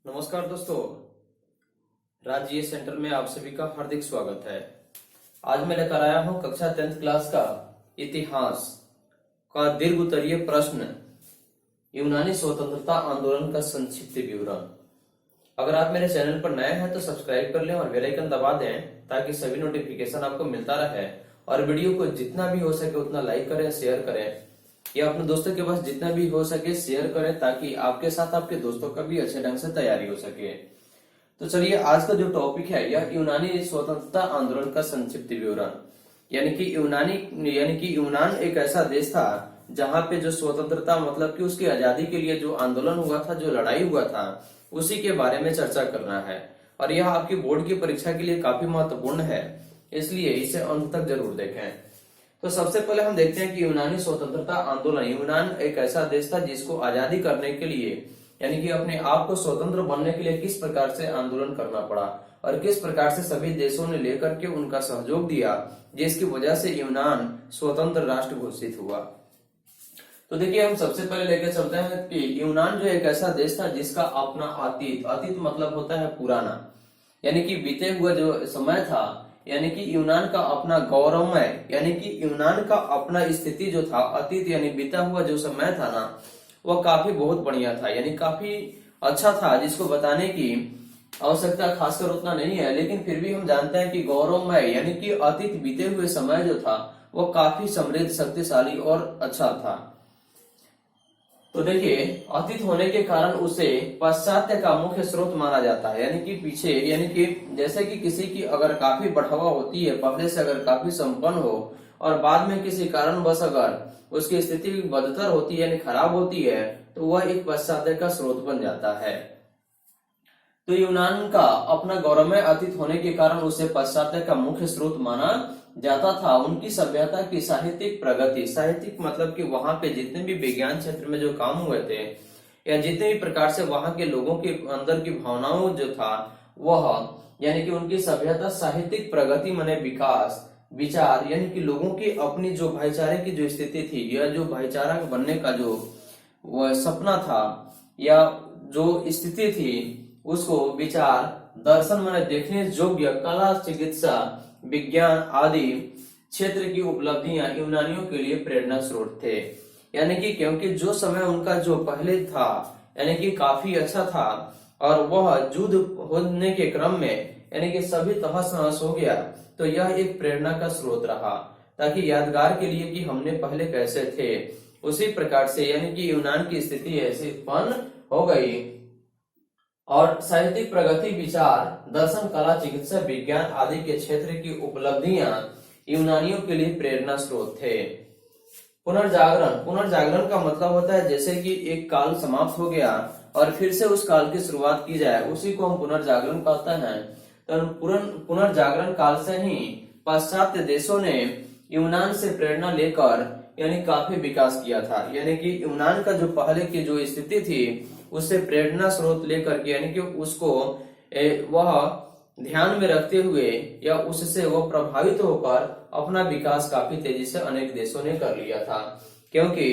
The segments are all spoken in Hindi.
नमस्कार दोस्तों, राज्य सेंटर में आप सभी का हार्दिक स्वागत है। आज मैं लेकर आया हूं कक्षा 10th क्लास का इतिहास का दीर्घ उत्तरीय प्रश्न, यूनानी स्वतंत्रता आंदोलन का संक्षिप्त विवरण। अगर आप मेरे चैनल पर नए हैं तो सब्सक्राइब कर लें और बेल आइकन दबा दें ताकि सभी नोटिफिकेशन आपको मिलता रहे। और वीडियो को जितना भी हो सके उतना लाइक करें, शेयर करें या अपने दोस्तों के पास जितना भी हो सके शेयर करें ताकि आपके साथ आपके दोस्तों का भी अच्छे ढंग से तैयारी हो सके। तो चलिए, आज का जो टॉपिक है यह यूनानी स्वतंत्रता आंदोलन का संक्षिप्त विवरण। यानी कि यूनान एक ऐसा देश था जहां पे जो स्वतंत्रता मतलब कि उसकी आजादी के लिए जो आंदोलन हुआ था, जो लड़ाई हुआ था, उसी के बारे में चर्चा करना है। और यह आपकी बोर्ड की परीक्षा के लिए काफी महत्वपूर्ण है, इसलिए इसे अंत तक जरूर देखें। तो सबसे पहले हम देखते हैं कि यूनानी स्वतंत्रता आंदोलन। यूनान एक ऐसा देश था जिसको आजादी करने के लिए यानी कि अपने आप को स्वतंत्र बनने के लिए किस प्रकार से आंदोलन करना पड़ा और किस प्रकार से सभी देशों ने लेकर के उनका सहयोग दिया, जिसकी वजह से यूनान स्वतंत्र राष्ट्र घोषित हुआ। तो देखिए, हम सबसे पहले लेकर चलते हैं कि यूनान जो एक ऐसा देश था जिसका अपना अतीत मतलब होता है पुराना, यानी कि बीते हुआ जो समय था, यानी कि यूनान का अपना गौरवमय, यानी कि यूनान का अपना स्थिति जो था अतीत यानी बीता हुआ जो समय था ना, वह काफी बहुत बढ़िया था, यानी काफी अच्छा था, जिसको बताने की आवश्यकता खासकर उतना नहीं है। लेकिन फिर भी हम जानते हैं कि गौरवमय यानी कि अतीत बीते हुए समय जो था वह काफी समृद्ध, शक्तिशाली और अच्छा था। तो देखिए, अतीत होने के कारण उसे पाश्चात्य का मुख्य स्रोत माना जाता है, यानी कि पीछे, यानी कि जैसे कि किसी की अगर काफी बढ़ावा होती है, पहले से अगर काफी संपन्न हो और बाद में किसी कारणवश अगर उसकी स्थिति बदतर होती है यानी खराब होती है, तो वह एक पाश्चात्य का स्रोत बन जाता है। तो यूनान का अपना गौरवमय अतीत होने के कारण उसे पाश्चात्य का मुख्य स्रोत माना जाता था। उनकी सभ्यता की साहित्यिक प्रगति, साहित्यिक मतलब कि वहां पे जितने भी विज्ञान क्षेत्र में जो काम हुए थे या जितने भी प्रकार से वहां के लोगों के अंदर की भावनाओं जो था वह, यानी कि उनकी सभ्यता साहित्यिक प्रगति माने विकास, विचार, यानी कि लोगों की अपनी जो भाईचारे की जो स्थिति थी या जो भाईचारा बनने का जो वह सपना था या जो स्थिति थी, उसको विचार, दर्शन माने देखने योग्य, कला, चिकित्सा, विज्ञान आदि क्षेत्र की उपलब्धियां यूनानियों के लिए प्रेरणा स्रोत थे। यानी कि क्योंकि जो समय उनका जो पहले था यानी कि काफी अच्छा था और वह युद्ध होने के क्रम में यानी कि सभी तहस नहस हो गया, तो यह एक प्रेरणा का स्रोत रहा ताकि यादगार के लिए कि हमने पहले कैसे थे, उसी प्रकार से यानी कि यूनान की स्थिति ऐसी उत्पन्न हो गई। और साहित्यिक प्रगति, विचार, दर्शन, कला, चिकित्सा, विज्ञान आदि के क्षेत्र की उपलब्धियां यूनानियों के लिए प्रेरणा स्रोत थे। पुनर्जागरण का मतलब होता है जैसे कि एक काल समाप्त हो गया और फिर से उस काल की शुरुआत की जाए, उसी को हम पुनर्जागरण कहते हैं। तो पुनर्जागरण काल से ही पाश्चात्य देशों ने यूनान से प्रेरणा लेकर यानी काफी विकास किया था। यानी कि यूनान का जो पहले की जो स्थिति थी उससे प्रेरणा स्रोत लेकर के यानी कि उसको वह ध्यान में रखते हुए या उससे वह प्रभावित होकर अपना विकास काफी तेजी से अनेक देशों ने कर लिया था। क्योंकि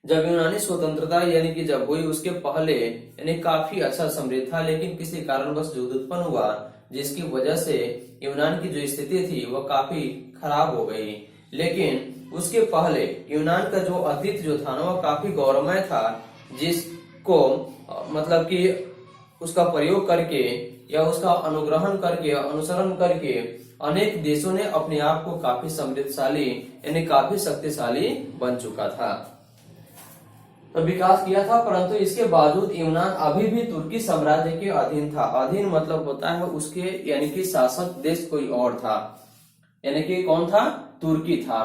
जब यूनानी स्वतंत्रता यानी कि जब हुई उसके पहले यानी काफी अच्छा समृद्ध था, लेकिन किसी कारणवश युद्ध उत्पन्न हुआ जिसकी वजह से यूनान की जो स्थिति थी वह काफी खराब हो गई। लेकिन उसके पहले यूनान का जो अतीत जो था ना वह काफी गौरवमय था, जिसको मतलब कि उसका प्रयोग करके या उसका अनुग्रहण करके, अनुसरण करके अनेक देशों ने अपने आप को काफी समृद्धशाली यानी काफी शक्तिशाली बन चुका था, तो विकास किया था। परंतु इसके बावजूद यूनान अभी भी तुर्की साम्राज्य के अधीन था। अधीन मतलब होता है उसके यानी कि शासक देश कोई और था, यानी कि कौन था? तुर्की था।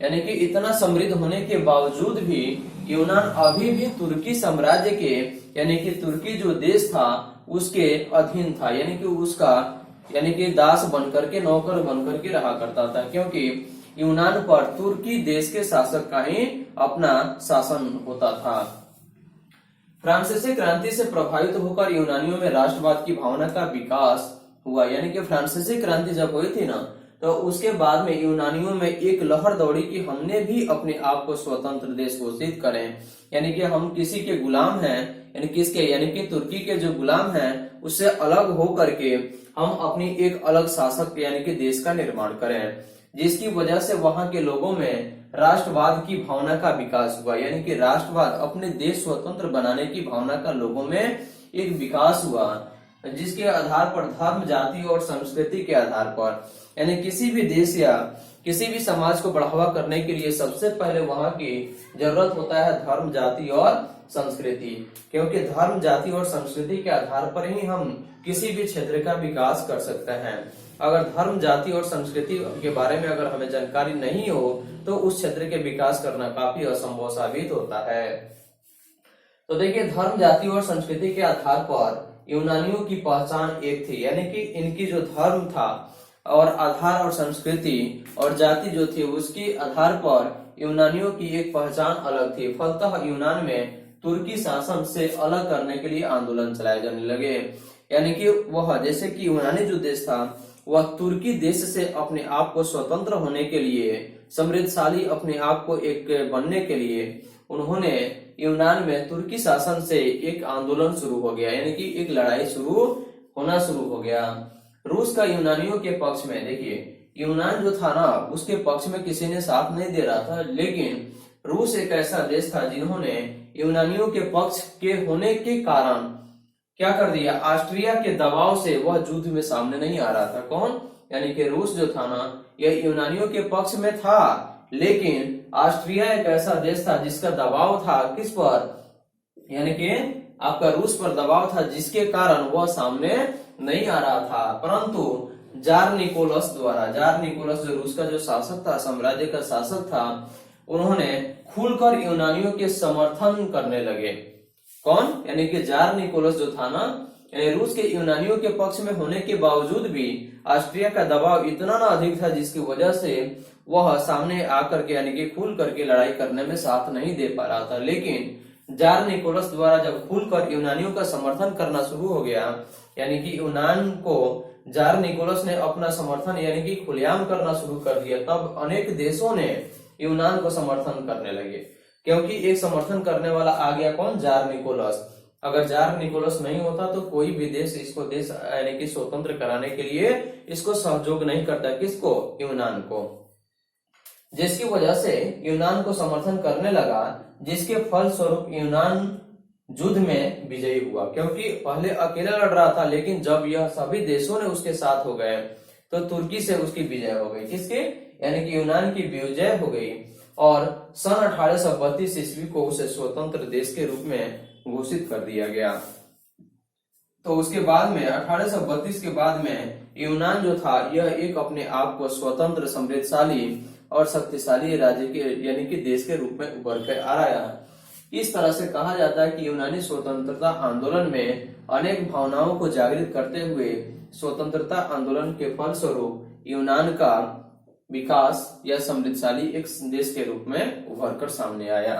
यानी कि इतना समृद्ध होने के बावजूद भी यूनान अभी भी तुर्की साम्राज्य के यानी कि तुर्की जो देश था उसके अधीन था, यानी कि उसका यानी कि दास बनकर के, नौकर बनकर के रहा करता था, क्योंकि यूनान पर तुर्की देश के शासक का ही अपना शासन होता था। फ्रांसीसी क्रांति से प्रभावित होकर यूनानियों में राष्ट्रवाद की भावना का विकास हुआ। यानी कि फ्रांसीसी क्रांति जब हुई थी ना, तो उसके बाद में यूनानियों में एक लहर दौड़ी कि हमने भी अपने आप को स्वतंत्र देश घोषित करें, यानी कि हम किसी के गुलाम हैं, यानी किसके, यानी कि तुर्की के जो गुलाम हैं उससे अलग हो करके हम अपनी एक अलग शासक यानी कि देश का निर्माण करें, जिसकी वजह से वहां के लोगों में राष्ट्रवाद की भावना का विकास हुआ, यानी कि राष्ट्रवाद, अपने देश स्वतंत्र बनाने की भावना का लोगों में एक विकास हुआ, जिसके आधार पर धर्म, जाति और संस्कृति के आधार पर, यानी किसी भी देश या किसी भी समाज को बढ़ावा करने के लिए सबसे पहले वहां की जरूरत होता है धर्म, जाति और संस्कृति, क्योंकि धर्म, जाति और संस्कृति के आधार पर ही हम किसी भी क्षेत्र का विकास कर सकते हैं। अगर धर्म, जाति और संस्कृति के बारे में अगर हमें जानकारी नहीं हो तो उस क्षेत्र के विकास करना काफी असंभव साबित होता है। तो देखिए, धर्म, जाति और संस्कृति के आधार पर यूनानियों की पहचान एक थी, यानी कि इनकी जो धर्म था और आधार और संस्कृति और जाति जो थी उसके आधार पर यूनानियों की एक पहचान अलग थी। फलतः यूनान में तुर्की शासन से अलग करने के लिए आंदोलन चलाए जाने लगे, यानी कि वह, जैसे कि यूनानी जो देश था वह तुर्की देश से अपने आप को स्वतंत्र होने के लिए, समृद्धशाली अपने आप को एक बनने के लिए उन्होंने यूनान में तुर्की शासन से एक आंदोलन शुरू हो गया, यानी कि एक लड़ाई होना शुरू हो गया। रूस का यूनानियों के पक्ष में, देखिए यूनान जो था ना उसके पक्ष में किसी ने साथ नहीं दे रहा था, लेकिन रूस एक ऐसा देश था जिन्होंने यूनानियों के पक्ष के होने के कारण क्या कर दिया, ऑस्ट्रिया के दबाव से वह युद्ध में सामने नहीं आ रहा था। कौन, यानी कि रूस जो था ना यह यूनानियों के पक्ष में था, लेकिन ऑस्ट्रिया एक ऐसा देश था जिसका दबाव था किस पर, यानी कि आपका रूस पर दबाव था, जिसके कारण वह सामने नहीं आ रहा था। परंतु जार निकोलस जो रूस का जो शासक था, साम्राज्य का शासक था, उन्होंने खुलकर यूनानियों के समर्थन करने लगे। कौन, यानी कि जार निकोलस जो था ना, यानी रूस के यूनानियों के पक्ष में होने के बावजूद भी ऑस्ट्रिया का दबाव इतना ना अधिक था जिसकी वजह से वह सामने आकर के, यानी कि खुल करके लड़ाई करने में साथ नहीं दे पा रहा था। लेकिन जार निकोलस द्वारा जब खुलकर यूनानियों का समर्थन करना शुरू हो गया, यानी कि यूनान को जार निकोलस ने अपना समर्थन यानी कि खुलेआम करना शुरू कर दिया, तब अनेक देशों ने यूनान को समर्थन करने लगे, क्योंकि एक समर्थन करने वाला आ गया। कौन, जार निकोलस। अगर जार निकोलस नहीं होता तो कोई भी देश इसको देश यानी कि स्वतंत्र कराने के लिए इसको सहयोग नहीं करता, किसको, यूनान को, जिसकी वजह से यूनान को समर्थन करने लगा, जिसके फल स्वरूप यूनान युद्ध में विजयी हुआ, क्योंकि पहले अकेला लड़ रहा था, लेकिन जब यह सभी देशों ने उसके साथ हो गए तो तुर्की से उसकी विजय हो गई। किसके, यानी कि यूनान की विजय हो गई और सन 1832 ईस्वी को उसे स्वतंत्र देश के रूप में घोषित कर दिया गया। तो उसके बाद में 1832 के बाद में यूनान जो था यह एक अपने आप को स्वतंत्र, समृद्धशाली और शक्तिशाली राज्य के यानी कि देश के रूप में उभर कर आ रहा है। इस तरह से कहा जाता है कि यूनानी स्वतंत्रता आंदोलन में अनेक भावनाओं को जागृत करते हुए स्वतंत्रता आंदोलन के फलस्वरूप यूनान का विकास या समृद्धशाली एक देश के रूप में उभर कर सामने आया।